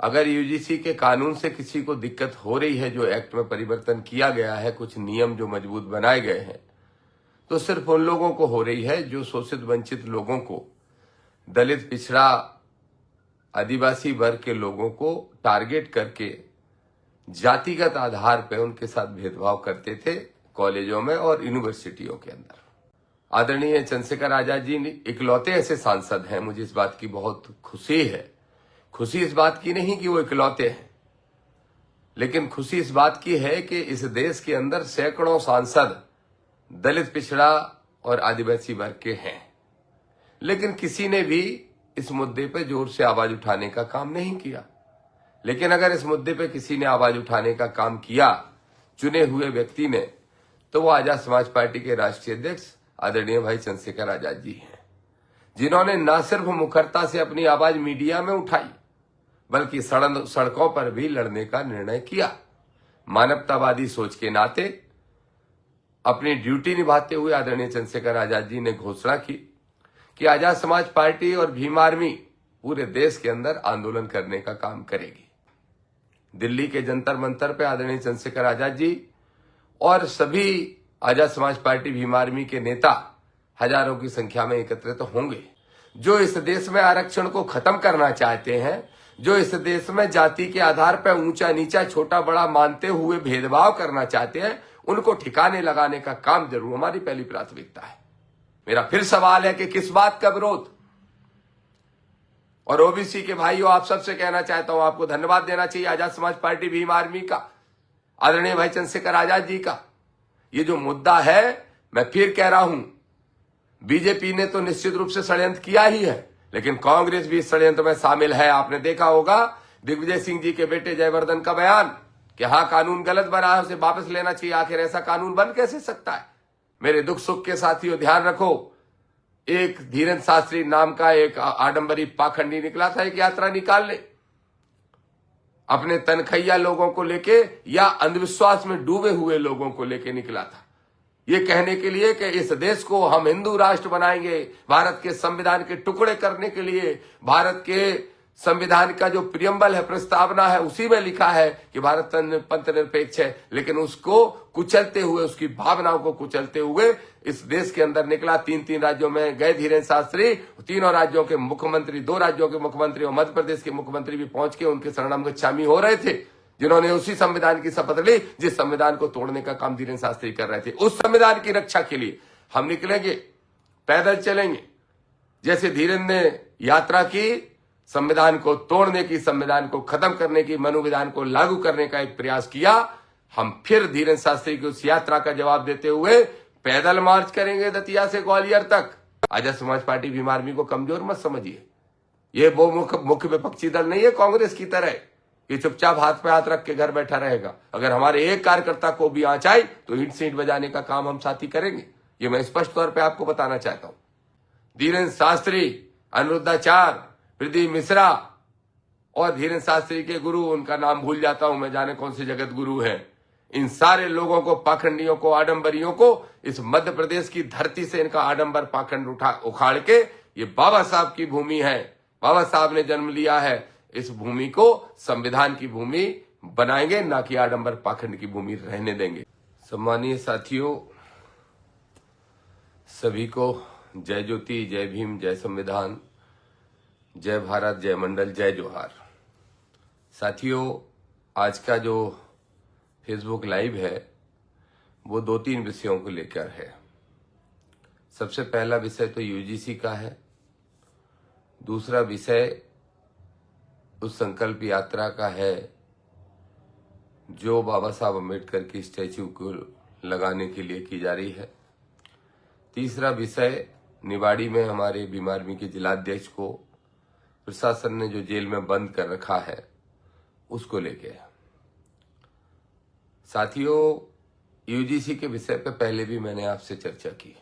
अगर यूजीसी के कानून से किसी को दिक्कत हो रही है, जो एक्ट में परिवर्तन किया गया है, कुछ नियम जो मजबूत बनाए गए हैं, तो सिर्फ उन लोगों को हो रही है जो शोषित वंचित लोगों को, दलित, पिछड़ा, आदिवासी वर्ग के लोगों को टारगेट करके जातिगत आधार पर उनके साथ भेदभाव करते थे कॉलेजों में और यूनिवर्सिटियों के अंदर। आदरणीय चंद्रशेखर आजाद जी इकलौते ऐसे सांसद हैं, मुझे इस बात की बहुत खुशी है। खुशी इस बात की नहीं कि वो इकलौते हैं, लेकिन खुशी इस बात की है कि इस देश के अंदर सैकड़ों सांसद दलित, पिछड़ा और आदिवासी वर्ग के हैं, लेकिन किसी ने भी इस मुद्दे पर जोर से आवाज उठाने का काम नहीं किया। लेकिन अगर इस मुद्दे पर किसी ने आवाज उठाने का काम किया, चुने हुए व्यक्ति ने, तो वो आजाद समाज पार्टी के राष्ट्रीय अध्यक्ष आदरणीय भाई चंद्रशेखर आजाद जी हैं, जिन्होंने न सिर्फ मुखरता से अपनी आवाज मीडिया में उठाई, बल्कि सड़कों पर भी लड़ने का निर्णय किया। मानवतावादी सोच के नाते अपनी ड्यूटी निभाते हुए आदरणीय चंद्रशेखर आजाद जी ने घोषणा की कि आजाद समाज पार्टी और भीम आर्मी पूरे देश के अंदर आंदोलन करने का काम करेगी। दिल्ली के जंतर मंतर पे आदरणीय चंद्रशेखर आजाद जी और सभी आजाद समाज पार्टी भीम आर्मी के नेता हजारों की संख्या में एकत्रित होंगे, जो इस देश में आरक्षण को खत्म करना चाहते हैं, जो इस देश में जाति के आधार पर ऊंचा नीचा, छोटा बड़ा मानते हुए भेदभाव करना चाहते हैं, उनको ठिकाने लगाने का काम जरूर हमारी पहली प्राथमिकता है। मेरा फिर सवाल है कि किस बात का विरोध? और ओबीसी के भाइयों, आप सबसे कहना चाहता हूं, आपको धन्यवाद देना चाहिए आजाद समाज पार्टी भीम आर्मी का, आदरणीय भाई चंद्रशेखर आजाद जी का। ये जो मुद्दा है, मैं फिर कह रहा हूं, बीजेपी ने तो निश्चित रूप से षड्यंत्र किया ही है, लेकिन कांग्रेस भी इस षड्यंत्र में शामिल है। आपने देखा होगा दिग्विजय सिंह जी के बेटे जयवर्धन का बयान कि हाँ, कानून गलत बना है, उसे वापस लेना चाहिए। आखिर ऐसा कानून बन कैसे सकता है? मेरे दुख सुख के साथियों, ध्यान रखो, एक धीरेन्द्र शास्त्री नाम का एक आडंबरी पाखंडी निकला था, एक यात्रा निकाल ले अपने तनखैया लोगों को लेके या अंधविश्वास में डूबे हुए लोगों को लेके निकला था, ये कहने के लिए कि इस देश को हम हिंदू राष्ट्र बनाएंगे। भारत के संविधान के टुकड़े करने के लिए, भारत के संविधान का जो प्रियम्बल है, प्रस्तावना है, उसी में लिखा है कि भारत पंथ निरपेक्ष है, लेकिन उसको कुचलते हुए, उसकी भावनाओं को कुचलते हुए इस देश के अंदर निकला। 3 राज्यों में गए धीरेन्द्र शास्त्री, तीनों राज्यों के मुख्यमंत्री, 2 राज्यों के मुख्यमंत्री और मध्य प्रदेश के मुख्यमंत्री भी पहुंच के उनके शरणम गच्छामी हो रहे थे, जिन्होंने उसी संविधान की शपथ ली जिस संविधान को तोड़ने का काम धीरेन्द्र शास्त्री कर रहे थे। उस संविधान की रक्षा के लिए हम निकलेंगे, पैदल चलेंगे। जैसे धीरेन्द्र ने यात्रा की, संविधान को तोड़ने की, संविधान को खत्म करने की, मनोविधान को लागू करने का एक प्रयास किया, हम फिर धीरेन्द्र शास्त्री की उस यात्रा का जवाब देते हुए पैदल मार्च करेंगे दतिया से ग्वालियर तक। आजाद समाज पार्टी भीम आर्मी को कमजोर मत समझिए। ये वो मुख्य विपक्षी दल नहीं है कांग्रेस की तरह, ये चुपचाप हाथ पे हाथ रख के घर बैठा रहेगा। अगर हमारे एक कार्यकर्ता को भी आंच आई तो ईंट से ईंट बजाने का काम हम साथी करेंगे, ये मैं स्पष्ट तौर पे आपको बताना चाहता हूं। धीरेन्द्र शास्त्री, अनिरुद्धाचार्य, प्रदीप मिश्रा और धीरेन्द्र शास्त्री के गुरु, उनका नाम भूल जाता हूं मैं, जाने कौन से जगत गुरु हैं, इन सारे लोगों को, पाखंडियों को, आडंबरियों को, इस मध्य प्रदेश की धरती से इनका आडंबर पाखंड उखाड़ के, ये बाबा साहब की भूमि है, बाबा साहब ने जन्म लिया है, इस भूमि को संविधान की भूमि बनाएंगे, ना कि आडंबर पाखंड की भूमि रहने देंगे। सम्मानीय साथियों, सभी को जय ज्योति, जय भीम, जय संविधान, जय भारत, जय मंडल, जय जोहार। साथियों, आज का जो फेसबुक लाइव है वो 2-3 विषयों को लेकर है। सबसे पहला विषय तो यूजीसी का है, दूसरा विषय उस संकल्प यात्रा का है जो बाबा साहब अम्बेडकर की स्टैच्यू को लगाने के लिए की जा रही है, तीसरा विषय निवाड़ी में हमारे भीम आर्मी के जिलाध्यक्ष को प्रशासन ने जो जेल में बंद कर रखा है उसको लेके। साथियों, यूजीसी के विषय पे पहले भी मैंने आपसे चर्चा की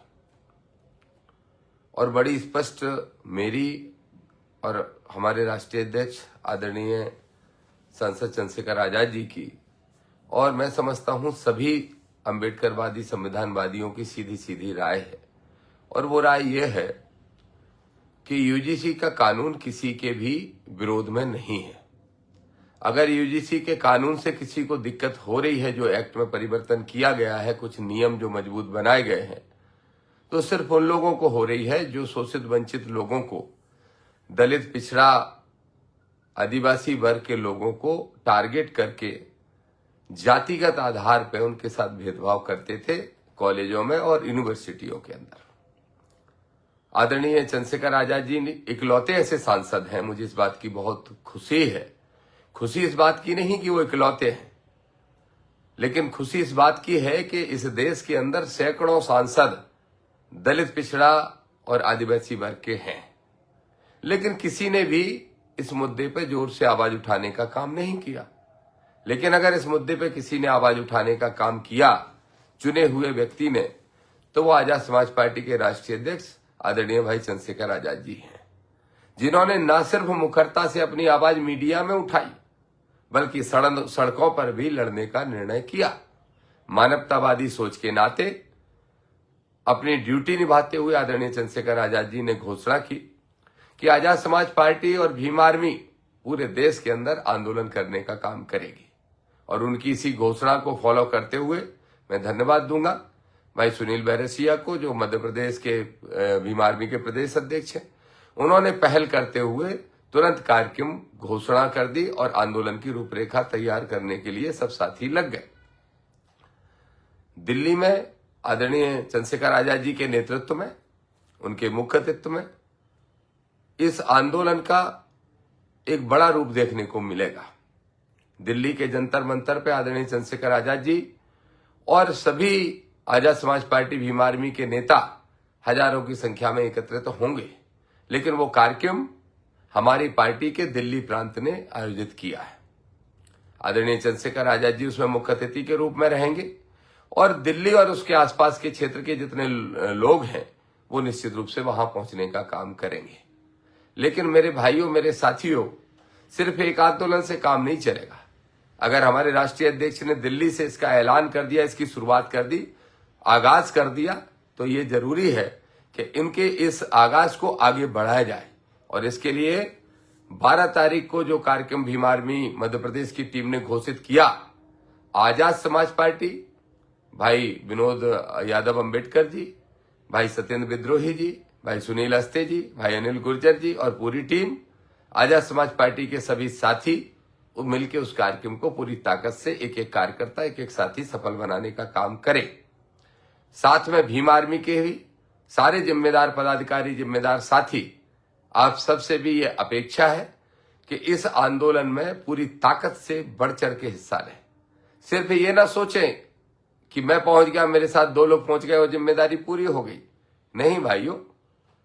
और बड़ी स्पष्ट मेरी और हमारे राष्ट्रीय अध्यक्ष आदरणीय सांसद चंद्रशेखर आजाद जी की, और मैं समझता हूं सभी अम्बेडकरवादी संविधानवादियों की सीधी सीधी राय है, और वो राय ये है कि यूजीसी का कानून किसी के भी विरोध में नहीं है। अगर यूजीसी के कानून से किसी को दिक्कत हो रही है, जो एक्ट में परिवर्तन किया गया है, कुछ नियम जो मजबूत बनाए गए हैं, तो सिर्फ उन लोगों को हो रही है जो शोषित वंचित लोगों को, दलित, पिछड़ा, आदिवासी वर्ग के लोगों को टारगेट करके जातिगत आधार पर उनके साथ भेदभाव करते थे कॉलेजों में और यूनिवर्सिटियों के अंदर। आदरणीय चंद्रशेखर आजाद जी इकलौते ऐसे सांसद हैं, मुझे इस बात की बहुत खुशी है। खुशी इस बात की नहीं कि वो इकलौते हैं, लेकिन खुशी इस बात की है कि इस देश के अंदर सैकड़ों सांसद दलित, पिछड़ा और आदिवासी वर्ग के हैं, लेकिन किसी ने भी इस मुद्दे पर जोर से आवाज उठाने का काम नहीं किया। लेकिन अगर इस मुद्दे पर किसी ने आवाज उठाने का काम किया, चुने हुए व्यक्ति ने, तो वो आजाद समाज पार्टी के राष्ट्रीय अध्यक्ष आदरणीय भाई चंद्रशेखर आजाद जी हैं, जिन्होंने न सिर्फ मुखरता से अपनी आवाज मीडिया में उठाई, बल्कि सड़कों पर भी लड़ने का निर्णय किया। मानवतावादी सोच के नाते अपनी ड्यूटी निभाते हुए आदरणीय चंद्रशेखर आजाद जी ने घोषणा की कि आजाद समाज पार्टी और भीम आर्मी पूरे देश के अंदर आंदोलन करने का काम करेगी। और उनकी इसी घोषणा को फॉलो करते हुए मैं धन्यवाद दूंगा भाई सुनील बैरसिया को, जो मध्य प्रदेश के भीम आर्मी के प्रदेश अध्यक्ष हैं। उन्होंने पहल करते हुए तुरंत कार्यक्रम घोषणा कर दी और आंदोलन की रूपरेखा तैयार करने के लिए सब साथी लग गए। दिल्ली में आदरणीय चंद्रशेखर आजाद जी के नेतृत्व में, उनके मुख्यत्व में इस आंदोलन का एक बड़ा रूप देखने को मिलेगा। दिल्ली के जंतर मंतर पे आदरणीय चंद्रशेखर आजाद जी और सभी आजाद समाज पार्टी भीम आर्मी के नेता हजारों की संख्या में एकत्रित होंगे, लेकिन वो कार्यक्रम हमारी पार्टी के दिल्ली प्रांत ने आयोजित किया है। आदरणीय चंद्रशेखर आजाद जी उसमें मुख्य अतिथि के रूप में रहेंगे और दिल्ली और उसके आसपास के क्षेत्र के जितने लोग हैं वो निश्चित रूप से वहां पहुंचने का काम करेंगे। लेकिन मेरे भाइयों, मेरे साथियों, सिर्फ एक आंदोलन से काम नहीं चलेगा। अगर हमारे राष्ट्रीय अध्यक्ष ने दिल्ली से इसका ऐलान कर दिया, इसकी शुरुआत कर दी, आगाज कर दिया, तो ये जरूरी है कि इनके इस आगाज को आगे बढ़ाया जाए। और इसके लिए 12 तारीख को जो कार्यक्रम भीम आर्मी मध्य प्रदेश की टीम ने घोषित किया, आजाद समाज पार्टी, भाई विनोद यादव अंबेडकर जी, भाई सत्येंद्र विद्रोही जी, भाई सुनील अस्ते जी, भाई अनिल गुर्जर जी और पूरी टीम आजाद समाज पार्टी के सभी साथी मिलकर उस कार्यक्रम को पूरी ताकत से एक एक कार्यकर्ता, एक एक साथी सफल बनाने का काम करें। साथ में भीम आर्मी के भी सारे जिम्मेदार पदाधिकारी, जिम्मेदार साथी, आप सबसे भी ये अपेक्षा है कि इस आंदोलन में पूरी ताकत से बढ़ चढ़ के हिस्सा लें। सिर्फ ये ना सोचें कि मैं पहुंच गया, मेरे साथ 2 लोग पहुंच गए और जिम्मेदारी पूरी हो गई। नहीं भाइयों,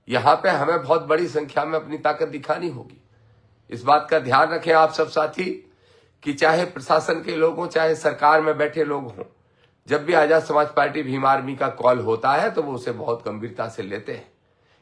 यहां पे हमें बहुत बड़ी संख्या में अपनी ताकत दिखानी होगी। इस बात का ध्यान रखें आप सब साथी कि चाहे प्रशासन के लोग हों, चाहे सरकार में बैठे लोग हों, जब भी आजाद समाज पार्टी भीम आर्मी का कॉल होता है तो वो उसे बहुत गंभीरता से लेते हैं।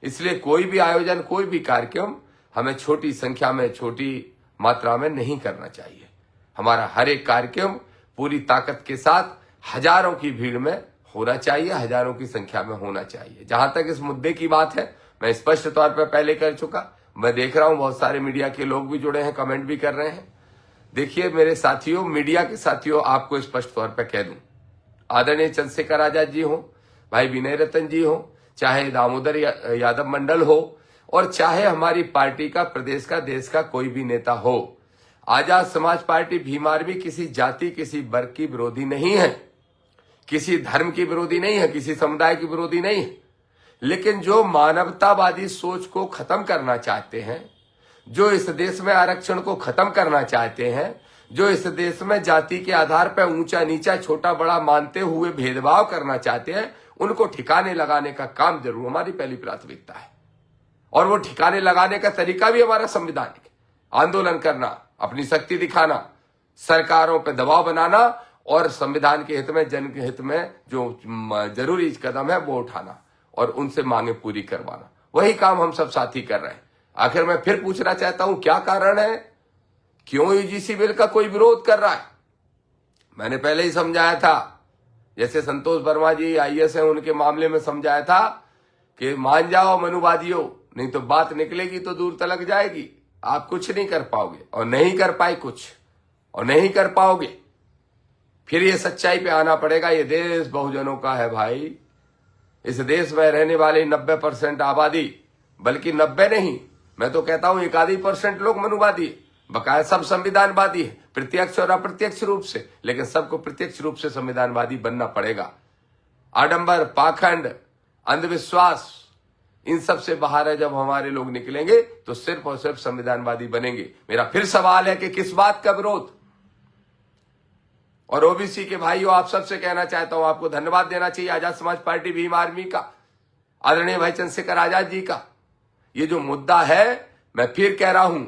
इसलिए कोई भी आयोजन, कोई भी कार्यक्रम हमें छोटी संख्या में, छोटी मात्रा में नहीं करना चाहिए। हमारा हर एक कार्यक्रम पूरी ताकत के साथ हजारों की भीड़ में होना चाहिए, हजारों की संख्या में होना चाहिए। जहां तक इस मुद्दे की बात है, मैं स्पष्ट तौर पर पहले कर चुका, मैं देख रहा हूं बहुत सारे मीडिया के लोग भी जुड़े हैं, कमेंट भी कर रहे हैं। देखिए मेरे साथियों, मीडिया के साथियों, आपको स्पष्ट तौर पर कह दूं, आदरणीय चंद्रशेखर आजाद जी हो, भाई विनय रतन जी हो, चाहे दामोदर यादव मंडल हो और चाहे हमारी पार्टी का, प्रदेश का, देश का कोई भी नेता हो, आजाद समाज पार्टी भीम आर्मी किसी जाति, किसी वर्ग की विरोधी नहीं है, किसी धर्म की विरोधी नहीं है, किसी समुदाय की विरोधी नहीं है। लेकिन जो मानवतावादी सोच को खत्म करना चाहते हैं, जो इस देश में आरक्षण को खत्म करना चाहते हैं, जो इस देश में जाति के आधार पर ऊंचा नीचा, छोटा बड़ा मानते हुए भेदभाव करना चाहते हैं, उनको ठिकाने लगाने का काम जरूर हमारी पहली प्राथमिकता है। और वो ठिकाने लगाने का तरीका भी हमारा संवैधानिक है। आंदोलन करना, अपनी शक्ति दिखाना, सरकारों पर दबाव बनाना और संविधान के हित में, जन के हित में जो जरूरी कदम है वो उठाना और उनसे मांगे पूरी करवाना, वही काम हम सब साथी कर रहे हैं। आखिर मैं फिर पूछना चाहता हूं, क्या कारण है, क्यों यूजीसी बिल का कोई विरोध कर रहा है? मैंने पहले ही समझाया था, जैसे संतोष वर्मा जी आईएएस हैं, उनके मामले में समझाया था कि मान जाओ मनुवादियों, नहीं तो बात निकलेगी तो दूर तलक जाएगी, आप कुछ नहीं कर पाओगे। और नहीं कर पाए कुछ, और नहीं कर पाओगे, फिर ये सच्चाई पे आना पड़ेगा। ये देश बहुजनों का है भाई। इस देश में रहने वाली 90% आबादी, बल्कि 90 नहीं, मैं तो कहता हूं 1% लोग मनुवादी है, बकाया सब संविधानवादी है, प्रत्यक्ष और अप्रत्यक्ष रूप से। लेकिन सबको प्रत्यक्ष रूप से संविधानवादी बनना पड़ेगा। आडंबर, पाखंड, अंधविश्वास, इन सब से बाहर है जब हमारे लोग निकलेंगे तो सिर्फ और सिर्फ संविधानवादी बनेंगे। मेरा फिर सवाल है कि किस बात का विरोध। और ओबीसी के भाइयों, आप सबसे कहना चाहता हूं, आपको धन्यवाद देना चाहिए आजाद समाज पार्टी भीम आर्मी का, आदरणीय भाई चंद्रशेखर आजाद जी का। ये जो मुद्दा है, मैं फिर कह रहा हूं,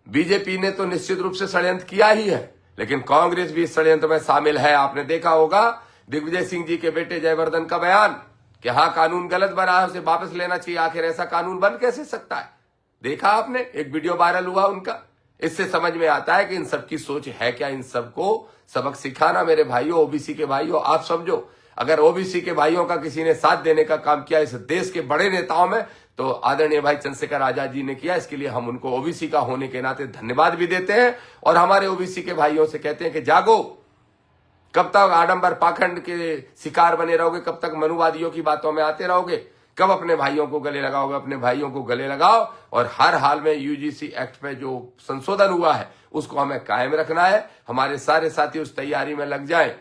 बीजेपी ने तो निश्चित रूप से षड्यंत्र किया ही है, लेकिन कांग्रेस भी इस षड्यंत्र में शामिल है। आपने देखा होगा दिग्विजय सिंह जी के बेटे जयवर्धन का बयान कि हाँ कानून गलत बना है, उसे वापस लेना चाहिए। आखिर ऐसा कानून बन कैसे सकता है? देखा आपने, एक वीडियो वायरल हुआ उनका। इससे समझ में आता है कि इन सबकी सोच है क्या। इन सबको सबक सिखाना मेरे भाइयों, ओबीसी के भाइयों, आप समझो, अगर ओबीसी के भाइयों का किसी ने साथ देने का काम किया इस देश के बड़े नेताओं में, तो आदरणीय भाई चंद्रशेखर आजाद जी ने किया। इसके लिए हम उनको ओबीसी का होने के नाते धन्यवाद भी देते हैं और हमारे ओबीसी के भाइयों से कहते हैं कि जागो। कब तक आडंबर पाखंड के शिकार बने रहोगे? कब तक मनुवादियों की बातों में आते रहोगे? कब अपने भाइयों को गले लगाओगे? अपने भाइयों को गले लगाओ और हर हाल में यूजीसी एक्ट पे जो संशोधन हुआ है उसको हमें कायम रखना है। हमारे सारे साथी उस तैयारी में लग जाएं।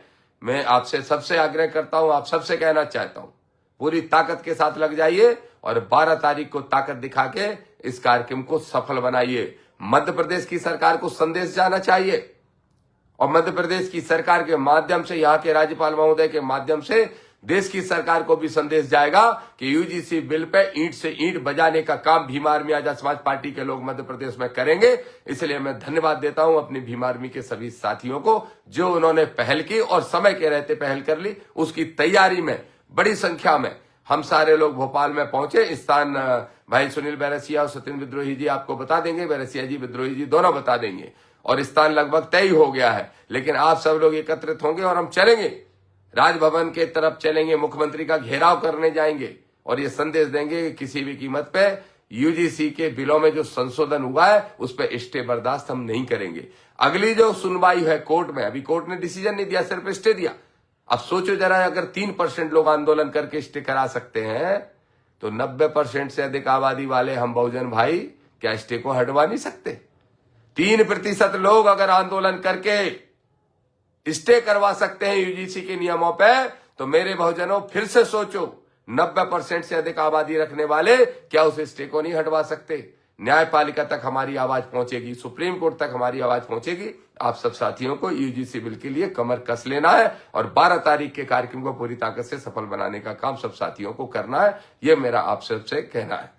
मैं आपसे सबसे आग्रह करता हूं, आप सबसे कहना चाहता हूं, पूरी ताकत के साथ लग जाइए और 12 तारीख को ताकत दिखा के इस कार्यक्रम को सफल बनाइए। मध्य प्रदेश की सरकार को संदेश जाना चाहिए और मध्य प्रदेश की सरकार के माध्यम से, यहाँ के राज्यपाल महोदय के माध्यम से देश की सरकार को भी संदेश जाएगा कि यूजीसी बिल पे ईंट से ईंट बजाने का काम भीम आर्मी आजाद समाज पार्टी के लोग मध्य प्रदेश में करेंगे। इसलिए मैं धन्यवाद देता हूं अपनी भीम आर्मी के सभी साथियों को, जो उन्होंने पहल की और समय के रहते पहल कर ली। उसकी तैयारी में बड़ी संख्या में हम सारे लोग भोपाल में पहुंचे। स्थान भाई सुनील बैरसिया और सत्येंद्र विद्रोही जी आपको बता देंगे, बैरसिया जी, विद्रोही जी दोनों बता देंगे, और स्थान लगभग तय हो गया है। लेकिन आप सब लोग एकत्रित होंगे और हम चलेंगे, राजभवन के तरफ चलेंगे, मुख्यमंत्री का घेराव करने जाएंगे और ये संदेश देंगे कि किसी भी कीमत पे यूजीसी के बिलों में जो संशोधन हुआ है उस पर स्टे बर्दाश्त हम नहीं करेंगे। अगली जो सुनवाई है कोर्ट में, अभी कोर्ट ने डिसीजन नहीं दिया, सिर्फ स्टे दिया। अब सोचो जरा, अगर 3% लोग आंदोलन करके स्टे करा सकते हैं तो 90% से अधिक आबादी वाले हम बहुजन भाई क्या स्टे को हटवा नहीं सकते? 3% लोग अगर आंदोलन करके स्टे करवा सकते हैं यूजीसी के नियमों पे, तो मेरे बहुजनों फिर से सोचो, 90% से अधिक आबादी रखने वाले क्या उस स्टे को नहीं हटवा सकते? न्यायपालिका तक हमारी आवाज पहुंचेगी, सुप्रीम कोर्ट तक हमारी आवाज पहुंचेगी। आप सब साथियों को यूजीसी बिल के लिए कमर कस लेना है और 12 तारीख के कार्यक्रम को पूरी ताकत से सफल बनाने का काम सब साथियों को करना है। यह मेरा आप सबसे कहना है।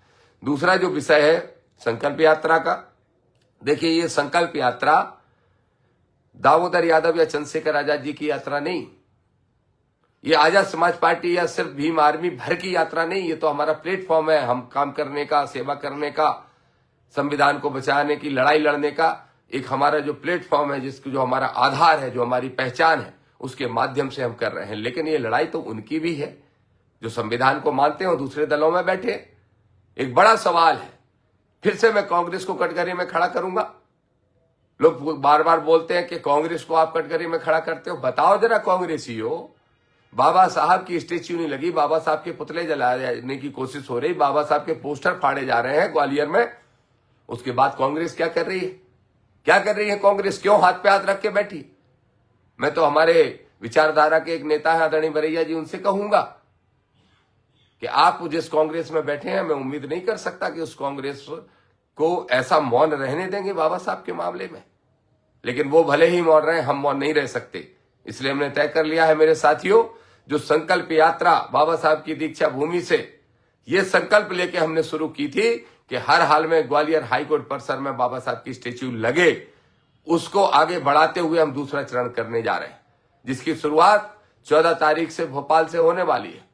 दूसरा जो विषय है संकल्प यात्रा का, देखिए ये संकल्प यात्रा दामोदर यादव या चंद्रशेखर आजाद जी की यात्रा नहीं, ये आजाद समाज पार्टी या सिर्फ भीम आर्मी भर की यात्रा नहीं, ये तो हमारा प्लेटफॉर्म है हम काम करने का, सेवा करने का, संविधान को बचाने की लड़ाई लड़ने का एक हमारा जो प्लेटफॉर्म है, जिसको जो हमारा आधार है, जो हमारी पहचान है, उसके माध्यम से हम कर रहे हैं। लेकिन ये लड़ाई तो उनकी भी है जो संविधान को मानते हैं और दूसरे दलों में बैठे। एक बड़ा सवाल है, फिर से मैं कांग्रेस को कटघरे में खड़ा करूंगा। लोग बार बार बोलते हैं कि कांग्रेस को आप कटघरे में खड़ा करते हो। बताओ जरा कांग्रेसियों, बाबा साहब की स्टेच्यू नहीं लगी, बाबा साहब के पुतले जलाने की कोशिश हो रही, बाबा साहब के पोस्टर फाड़े जा रहे हैं ग्वालियर में। उसके बाद कांग्रेस क्या कर रही है? क्या कर रही है कांग्रेस? क्यों हाथ पे हाथ रख के बैठी? मैं तो हमारे विचारधारा के एक नेता है आदरणीय बरैया जी, उनसे कहूंगा कि आप जिस कांग्रेस में बैठे हैं, मैं उम्मीद नहीं कर सकता कि उस कांग्रेस को ऐसा मौन रहने देंगे बाबा साहब के मामले में। लेकिन वो भले ही मौन रहे, हम मौन नहीं रह सकते। इसलिए हमने तय कर लिया है मेरे साथियों, जो संकल्प यात्रा बाबा साहब की दीक्षा भूमि से ये संकल्प लेके हमने शुरू की थी कि हर हाल में ग्वालियर हाईकोर्ट परिसर में बाबा साहब की स्टेच्यू लगे, उसको आगे बढ़ाते हुए हम दूसरा चरण करने जा रहे हैं, जिसकी शुरुआत 14 तारीख से भोपाल से होने वाली है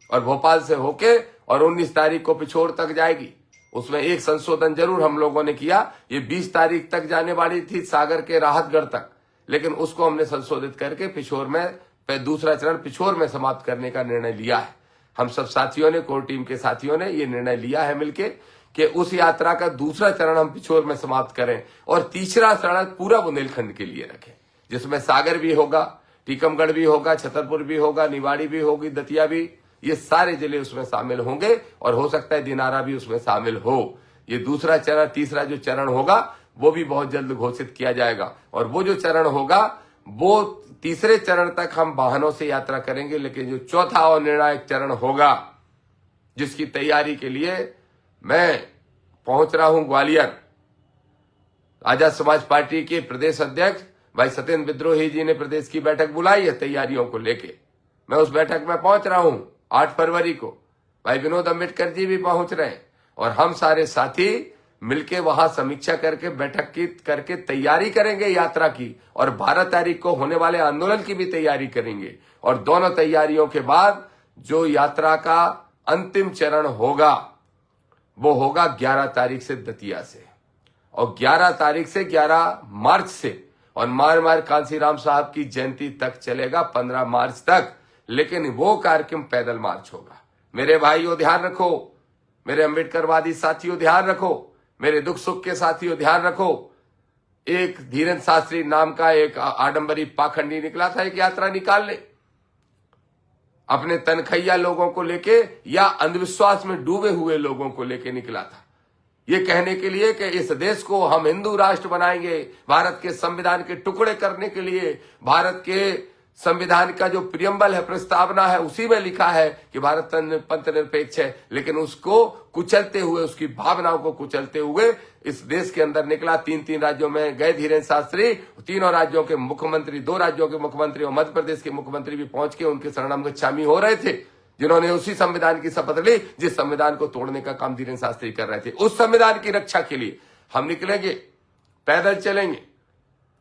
और भोपाल से होके और 19 तारीख को पिछोर तक जाएगी। उसमें एक संशोधन जरूर हम लोगों ने किया, ये 20 तारीख तक जाने वाली थी सागर के राहतगढ़ तक, लेकिन उसको हमने संशोधित करके पिछोर में दूसरा चरण पिछोर में समाप्त करने का निर्णय लिया है। हम सब साथियों ने, कोर टीम के साथियों ने ये निर्णय लिया है मिलके कि उस यात्रा का दूसरा चरण हम पिछोर में समाप्त करें और तीसरा चरण पूरा बुंदेलखंड के लिए रखें, जिसमें सागर भी होगा, टीकमगढ़ भी होगा, छतरपुर भी होगा, निवाड़ी भी होगी, दतिया भी, ये सारे जिले उसमें शामिल होंगे और हो सकता है दिनारा भी उसमें शामिल हो। ये दूसरा चरण, तीसरा जो चरण होगा वो भी बहुत जल्द घोषित किया जाएगा और वो जो चरण होगा वो तीसरे चरण तक हम वाहनों से यात्रा करेंगे, लेकिन जो चौथा और निर्णायक चरण होगा जिसकी तैयारी के लिए मैं पहुंच रहा हूं ग्वालियर। आजाद समाज पार्टी के प्रदेश अध्यक्ष भाई सत्येंद्र विद्रोही जी ने प्रदेश की बैठक बुलाई है तैयारियों को लेके। मैं उस बैठक में पहुंच रहा हूं 8 फरवरी को। भाई विनोद अम्बेडकर जी भी पहुंच रहे हैं और हम सारे साथी मिलके वहां समीक्षा करके बैठक की करके तैयारी करेंगे यात्रा की और 12 तारीख को होने वाले आंदोलन की भी तैयारी करेंगे। और दोनों तैयारियों के बाद जो यात्रा का अंतिम चरण होगा वो होगा 11 तारीख से दतिया से और 11 तारीख से 11 मार्च से और मार कांसीराम साहब की जयंती तक चलेगा 15 मार्च तक। लेकिन वो कार्यक्रम पैदल मार्च होगा। मेरे भाइयों ध्यान रखो, मेरे अम्बेडकरवादी साथियों ध्यान रखो, मेरे दुख सुख के साथियों ध्यान रखो। एक धीरेन्द्र शास्त्री नाम का एक आडंबरी पाखंडी निकला था एक यात्रा निकालने अपने तनखैया लोगों को लेके या अंधविश्वास में डूबे हुए लोगों को लेके निकला था, ये कहने के लिए कि इस देश को हम हिंदू राष्ट्र बनाएंगे। भारत के संविधान के टुकड़े करने के लिए भारत के संविधान का जो प्रियम्बल है, प्रस्तावना है, उसी में लिखा है कि भारत पंथ निरपेक्ष है। लेकिन उसको कुचलते हुए, उसकी भावनाओं को कुचलते हुए इस देश के अंदर निकला। 3 राज्यों में गए धीरेन्द्र शास्त्री, तीनों राज्यों के मुख्यमंत्री, 2 राज्यों के मुख्यमंत्री और मध्य प्रदेश के मुख्यमंत्री भी पहुंच के उनके शरणम गच्छामी हो रहे थे, जिन्होंने उसी संविधान की शपथ ली जिस संविधान को तोड़ने का काम धीरेन्द्र शास्त्री कर रहे थे। उस संविधान की रक्षा के लिए हम निकलेंगे, पैदल चलेंगे।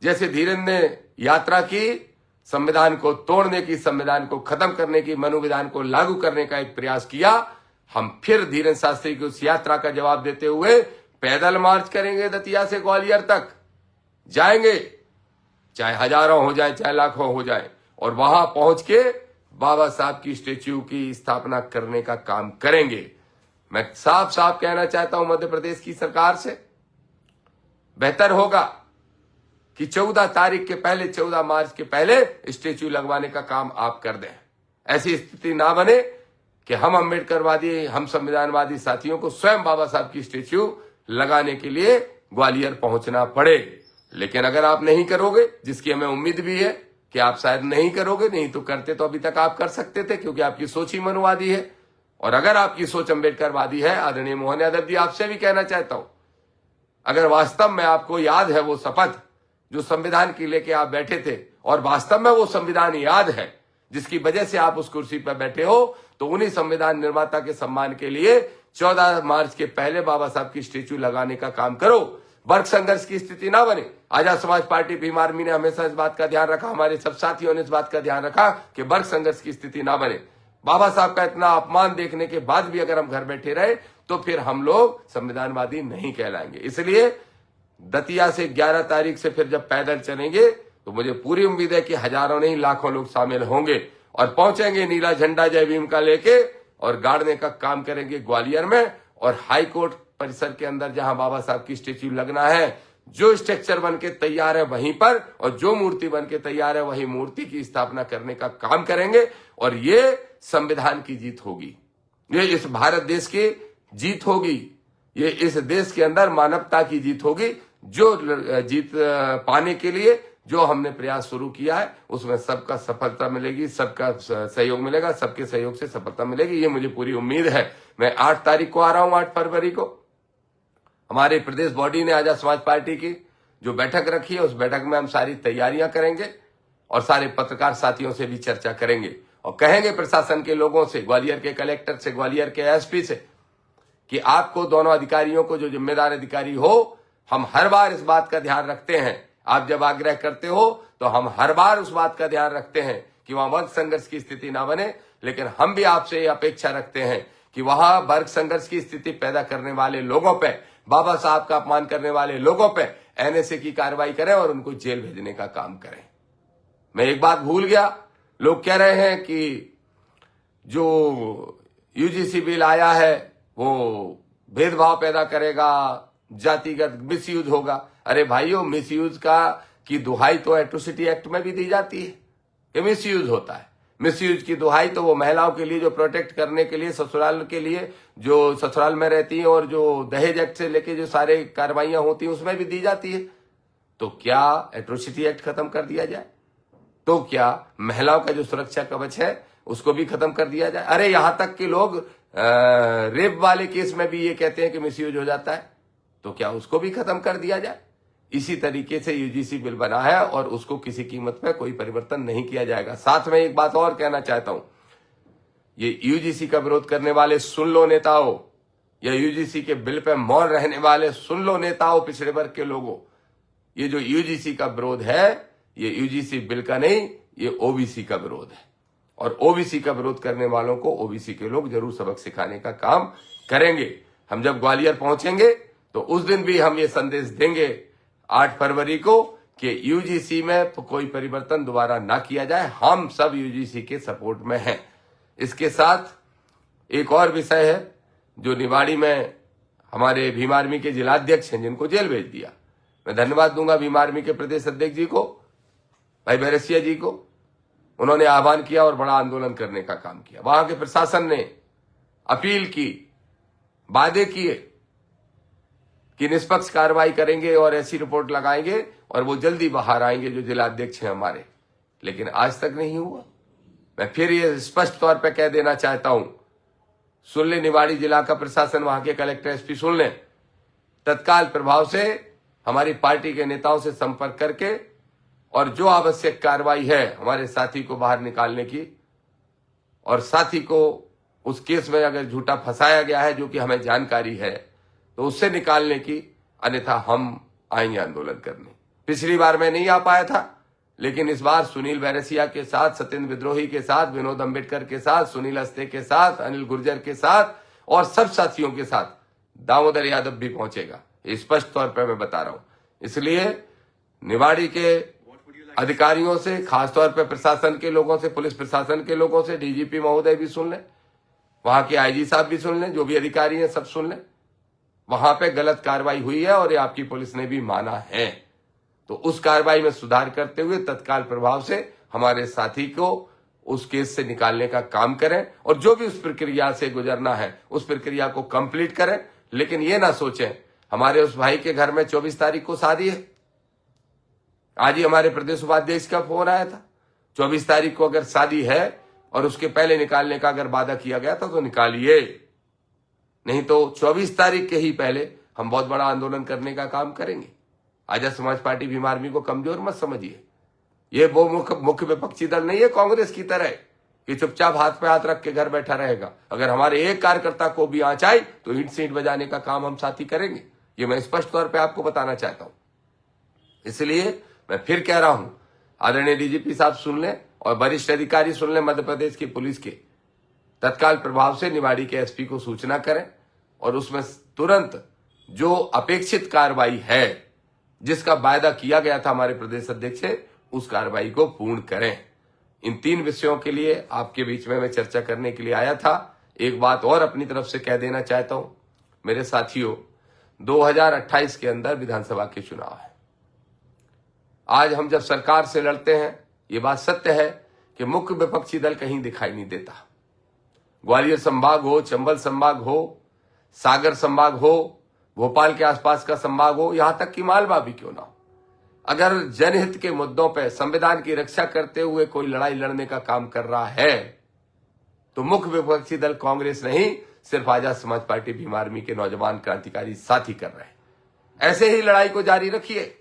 जैसे धीरेन्द्र ने यात्रा की, संविधान को तोड़ने की, संविधान को खत्म करने की, मनुविधान को लागू करने का एक प्रयास किया, हम फिर धीरेन्द्र शास्त्री की उस यात्रा का जवाब देते हुए पैदल मार्च करेंगे। दतिया से ग्वालियर तक जाएंगे, चाहे हजारों हो जाए, चाहे लाखों हो जाए, और वहां पहुंच के बाबा साहब की स्टेच्यू की स्थापना करने का काम करेंगे। मैं साफ साफ कहना चाहता हूं मध्य प्रदेश की सरकार से, बेहतर होगा कि 14 तारीख के पहले, 14 मार्च के पहले स्टेच्यू लगवाने का काम आप कर दें। ऐसी स्थिति ना बने कि हम अम्बेडकरवादी, हम संविधानवादी साथियों को स्वयं बाबा साहब की स्टेच्यू लगाने के लिए ग्वालियर पहुंचना पड़े। लेकिन अगर आप नहीं करोगे, जिसकी हमें उम्मीद भी है कि आप शायद नहीं करोगे, नहीं तो करते तो अभी तक आप कर सकते थे, क्योंकि आपकी सोच ही मनुवादी है। और अगर आपकी सोच अम्बेडकरवादी है, आदरणीय मोहन यादव जी, आपसे भी कहना चाहता हूं, अगर वास्तव में आपको याद है वो शपथ जो संविधान की लेके आप बैठे थे, और वास्तव में वो संविधान याद है जिसकी वजह से आप उस कुर्सी पर बैठे हो, तो उन्हीं संविधान निर्माता के सम्मान के लिए 14 मार्च के पहले बाबा साहब की स्टेच्यू लगाने का काम करो। वर्ग संघर्ष की स्थिति ना बने। आजाद समाज पार्टी भीम आर्मी ने हमेशा इस बात का ध्यान रखा, हमारे सब साथियों ने इस बात का ध्यान रखा कि वर्ग संघर्ष की स्थिति ना बने। बाबा साहब का इतना अपमान देखने के बाद भी अगर हम घर बैठे रहे तो फिर हम लोग संविधानवादी नहीं कहलाएंगे। इसलिए दतिया से 11 तारीख से फिर जब पैदल चलेंगे तो मुझे पूरी उम्मीद है कि हजारों नहीं लाखों लोग शामिल होंगे और पहुंचेंगे नीला झंडा जय भीम का लेके और गाड़ने का काम करेंगे ग्वालियर में। और हाई कोर्ट परिसर के अंदर जहां बाबा साहब की स्टेच्यू लगना है, जो स्ट्रक्चर बन के तैयार है वहीं पर, और जो मूर्ति बन के तैयार है वही मूर्ति की स्थापना करने का काम करेंगे। और ये संविधान की जीत होगी, ये इस भारत देश की जीत होगी, ये इस देश के अंदर मानवता की जीत होगी। जो जीत पाने के लिए जो हमने प्रयास शुरू किया है उसमें सबका सफलता मिलेगी, सबका सहयोग मिलेगा, सबके सहयोग से सफलता मिलेगी, ये मुझे पूरी उम्मीद है। मैं 8 तारीख को आ रहा हूं, 8 फरवरी को हमारे प्रदेश बॉडी ने आजाद समाज पार्टी की जो बैठक रखी है, उस बैठक में हम सारी तैयारियां करेंगे और सारे पत्रकार साथियों से भी चर्चा करेंगे और कहेंगे प्रशासन के लोगों से, ग्वालियर के कलेक्टर से, ग्वालियर के एसपी से, कि आपको दोनों अधिकारियों को, जो जिम्मेदार अधिकारी हो, हम हर बार इस बात का ध्यान रखते हैं। आप जब आग्रह करते हो तो हम हर बार उस बात का ध्यान रखते हैं कि वहां वर्ग संघर्ष की स्थिति ना बने। लेकिन हम भी आपसे अपेक्षा रखते हैं कि वहां वर्ग संघर्ष की स्थिति पैदा करने वाले लोगों पे, बाबा साहब का अपमान करने वाले लोगों पे एनएसए की कार्रवाई करें और उनको जेल भेजने का काम करें। मैं एक बात भूल गया, लोग कह रहे हैं कि जो यूजीसी बिल आया है वो भेदभाव पैदा करेगा, जातिगत मिसयूज होगा। अरे भाइयों, मिसयूज की दुहाई तो एट्रोसिटी एक्ट में भी दी जाती है कि मिसयूज होता है। मिसयूज की दुहाई तो वो महिलाओं के लिए जो प्रोटेक्ट करने के लिए, ससुराल के लिए, जो ससुराल में रहती हैं, और जो दहेज एक्ट से लेके जो सारे कार्रवाइयां होती हैं उसमें भी दी जाती है। तो क्या एट्रोसिटी एक्ट खत्म कर दिया जाए? तो क्या महिलाओं का जो सुरक्षा कवच है उसको भी खत्म कर दिया जाए? अरे यहां तक कि लोग रेप वाले केस में भी ये कहते हैं कि मिसयूज हो जाता है, तो क्या उसको भी खत्म कर दिया जाए? इसी तरीके से यूजीसी बिल बना है और उसको किसी कीमत पे कोई परिवर्तन नहीं किया जाएगा। साथ में एक बात और कहना चाहता हूं, ये यूजीसी का विरोध करने वाले सुन लो नेताओं, या यूजीसी के बिल पे मौन रहने वाले सुन लो नेताओं, पिछड़े वर्ग के लोगों, ये जो यूजीसी का विरोध है ये यूजीसी बिल का नहीं, ये ओबीसी का विरोध है। और ओबीसी का विरोध करने वालों को ओबीसी के लोग जरूर सबक सिखाने का काम करेंगे। हम जब ग्वालियर पहुंचेंगे तो उस दिन भी हम ये संदेश देंगे 8 फरवरी को कि यूजीसी में कोई परिवर्तन दोबारा ना किया जाए। हम सब यूजीसी के सपोर्ट में हैं। इसके साथ एक और विषय है जो निवाड़ी में हमारे भीम आर्मी के जिलाध्यक्ष हैं जिनको जेल भेज दिया। मैं धन्यवाद दूंगा भीम आर्मी के प्रदेश अध्यक्ष जी को, भाई बैरसिया जी को। उन्होंने आह्वान किया और बड़ा आंदोलन करने का काम किया। वहां के प्रशासन ने अपील की, वादे किए कि निष्पक्ष कार्रवाई करेंगे और ऐसी रिपोर्ट लगाएंगे और वो जल्दी बाहर आएंगे जो जिलाध्यक्ष हैं हमारे, लेकिन आज तक नहीं हुआ। मैं फिर ये स्पष्ट तौर पे कह देना चाहता हूं, सुन ले निवाड़ी जिला का प्रशासन, वहां के कलेक्टर एसपी सुन लें, तत्काल प्रभाव से हमारी पार्टी के नेताओं से संपर्क करके और जो आवश्यक कार्रवाई है हमारे साथी को बाहर निकालने की, और साथी को उस केस में अगर झूठा फंसाया गया है जो कि हमें जानकारी है तो उससे निकालने की, अन्यथा हम आएंगे आंदोलन करने। पिछली बार मैं नहीं आ पाया था, लेकिन इस बार सुनील बैरसिया के साथ, सत्येंद्र विद्रोही के साथ, विनोद अंबेडकर के साथ, सुनील अस्ते के साथ, अनिल गुर्जर के साथ और सब साथियों के साथ दामोदर यादव भी पहुंचेगा। स्पष्ट तौर पर मैं बता रहा हूं। इसलिए निवाड़ी के अधिकारियों से, खासतौर पर प्रशासन के लोगों से, पुलिस प्रशासन के लोगों से, डीजीपी महोदय भी सुन लें, वहां के आईजी साहब भी सुन लें, जो भी अधिकारी हैं सब सुन लें। वहां पे गलत कार्रवाई हुई है और ये आपकी पुलिस ने भी माना है, तो उस कार्रवाई में सुधार करते हुए तत्काल प्रभाव से हमारे साथी को उस केस से निकालने का काम करें और जो भी उस प्रक्रिया से गुजरना है उस प्रक्रिया को कंप्लीट करें। लेकिन ये ना सोचें हमारे उस भाई के घर में 24 तारीख को शादी है। आज ही हमारे प्रदेश उपाध्यक्ष का फोन आया था, 24 तारीख को अगर शादी है और उसके पहले निकालने का अगर वादा किया गया था तो निकालिए, नहीं तो 24 तारीख के ही पहले हम बहुत बड़ा आंदोलन करने का काम करेंगे। आजाद समाज पार्टी भीम आर्मी को कमजोर मत समझिए। ये वो मुख्य विपक्षी दल नहीं है कांग्रेस की तरह कि चुपचाप हाथ पे हाथ रख के घर बैठा रहेगा। अगर हमारे एक कार्यकर्ता को भी आंच आई तो ईंट से ईंट बजाने का काम हम साथी करेंगे। ये मैं स्पष्ट तौर पे आपको बताना चाहता हूं। इसलिए मैं फिर कह रहा हूं, आदरणीय डीजीपी साहब सुन लें और वरिष्ठ अधिकारी सुन लें मध्य प्रदेश की पुलिस के, तत्काल प्रभाव से निवाड़ी के एसपी को सूचना करें और उसमें तुरंत जो अपेक्षित कार्रवाई है, जिसका वायदा किया गया था हमारे प्रदेश अध्यक्ष से, उस कार्रवाई को पूर्ण करें। इन 3 विषयों के लिए आपके बीच में मैं चर्चा करने के लिए आया था। एक बात और अपनी तरफ से कह देना चाहता हूं, मेरे साथियों, 2028 के अंदर विधानसभा के चुनाव है। आज हम जब सरकार से लड़ते हैं, ये बात सत्य है कि मुख्य विपक्षी दल कहीं दिखाई नहीं देता। ग्वालियर संभाग हो, चंबल संभाग हो, सागर संभाग हो, भोपाल के आसपास का संभाग हो, यहां तक कि मालवा भी क्यों ना हो, अगर जनहित के मुद्दों पर संविधान की रक्षा करते हुए कोई लड़ाई लड़ने का काम कर रहा है तो मुख्य विपक्षी दल कांग्रेस नहीं, सिर्फ आजाद समाज पार्टी भीम आर्मी के नौजवान क्रांतिकारी साथी कर रहे हैं। ऐसे ही लड़ाई को जारी रखिए।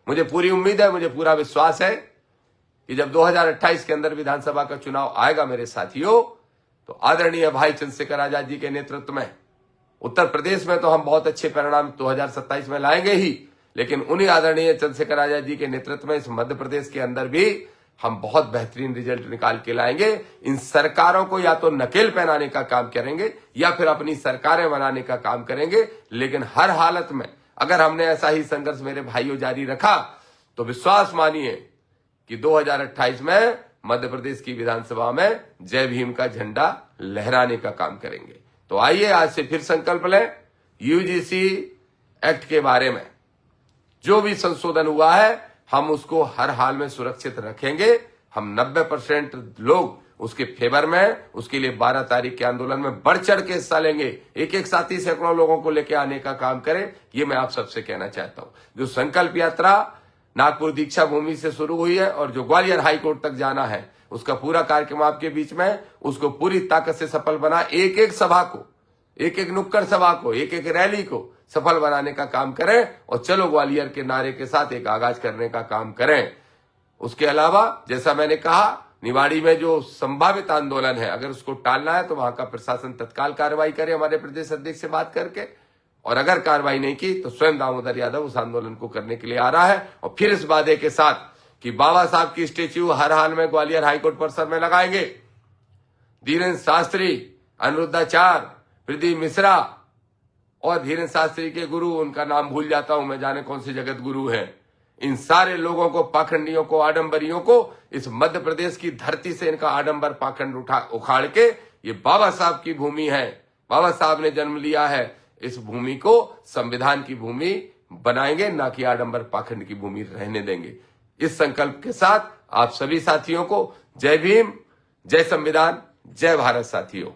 मुझे पूरी उम्मीद है, मुझे पूरा विश्वास है कि जब 2028 के अंदर विधानसभा का चुनाव आएगा मेरे साथियों, तो आदरणीय भाई चंद्रशेखर आजाद जी के नेतृत्व में उत्तर प्रदेश में तो हम बहुत अच्छे परिणाम 2027 में लाएंगे ही, लेकिन उन्हीं आदरणीय चंद्रशेखर आजाद जी के नेतृत्व में इस मध्य प्रदेश के अंदर भी हम बहुत बेहतरीन रिजल्ट निकाल के लाएंगे। इन सरकारों को या तो नकेल पहनाने का काम करेंगे या फिर अपनी सरकारें बनाने का काम करेंगे, लेकिन हर हालत में अगर हमने ऐसा ही संघर्ष मेरे भाइयों जारी रखा तो विश्वास मानिए कि 2028 में मध्य प्रदेश की विधानसभा में जय भीम का झंडा लहराने का काम करेंगे। तो आइए आज से फिर संकल्प लें, यूजीसी एक्ट के बारे में जो भी संशोधन हुआ है हम उसको हर हाल में सुरक्षित रखेंगे। हम 90% लोग उसके फेवर में, उसके लिए 12 तारीख के आंदोलन में बढ़ चढ़ के हिस्सा लेंगे। एक एक साथी सैकड़ों लोगों को लेकर आने का काम करें, ये मैं आप सबसे कहना चाहता हूं। जो संकल्प यात्रा नागपुर दीक्षा भूमि से शुरू हुई है और जो ग्वालियर हाईकोर्ट तक जाना है, उसका पूरा कार्यक्रम आपके बीच में, उसको पूरी ताकत से सफल बना, एक एक सभा को, एक एक नुक्कड़ सभा को, एक एक रैली को सफल बनाने का काम करें और चलो ग्वालियर के नारे के साथ एक आगाज करने का काम करें। उसके अलावा जैसा मैंने कहा, निवाड़ी में जो संभावित आंदोलन है, अगर उसको टालना है तो वहां का प्रशासन तत्काल कार्रवाई करे हमारे प्रदेश अध्यक्ष से बात करके, और अगर कार्रवाई नहीं की तो स्वयं दामोदर यादव उस आंदोलन को करने के लिए आ रहा है। और फिर इस वादे के साथ कि बाबा साहब की स्टेच्यू हर हाल में ग्वालियर हाईकोर्ट परिसर में लगाएंगे। धीरेन्द्र शास्त्री, अनिरुद्धाचार्य, प्रदीप मिश्रा और धीरेन्द्र शास्त्री के गुरु, उनका नाम भूल जाता हूं मैं, जाने कौन से जगत गुरु हैं, इन सारे लोगों को, पाखंडियों को, आडंबरियों को, इस मध्य प्रदेश की धरती से इनका आडंबर पाखंड उखाड़ के, ये बाबा साहब की भूमि है, बाबा साहब ने जन्म लिया है, इस भूमि को संविधान की भूमि बनाएंगे, ना कि आडंबर पाखंड की भूमि रहने देंगे। इस संकल्प के साथ आप सभी साथियों को जय भीम, जय संविधान, जय भारत साथियों।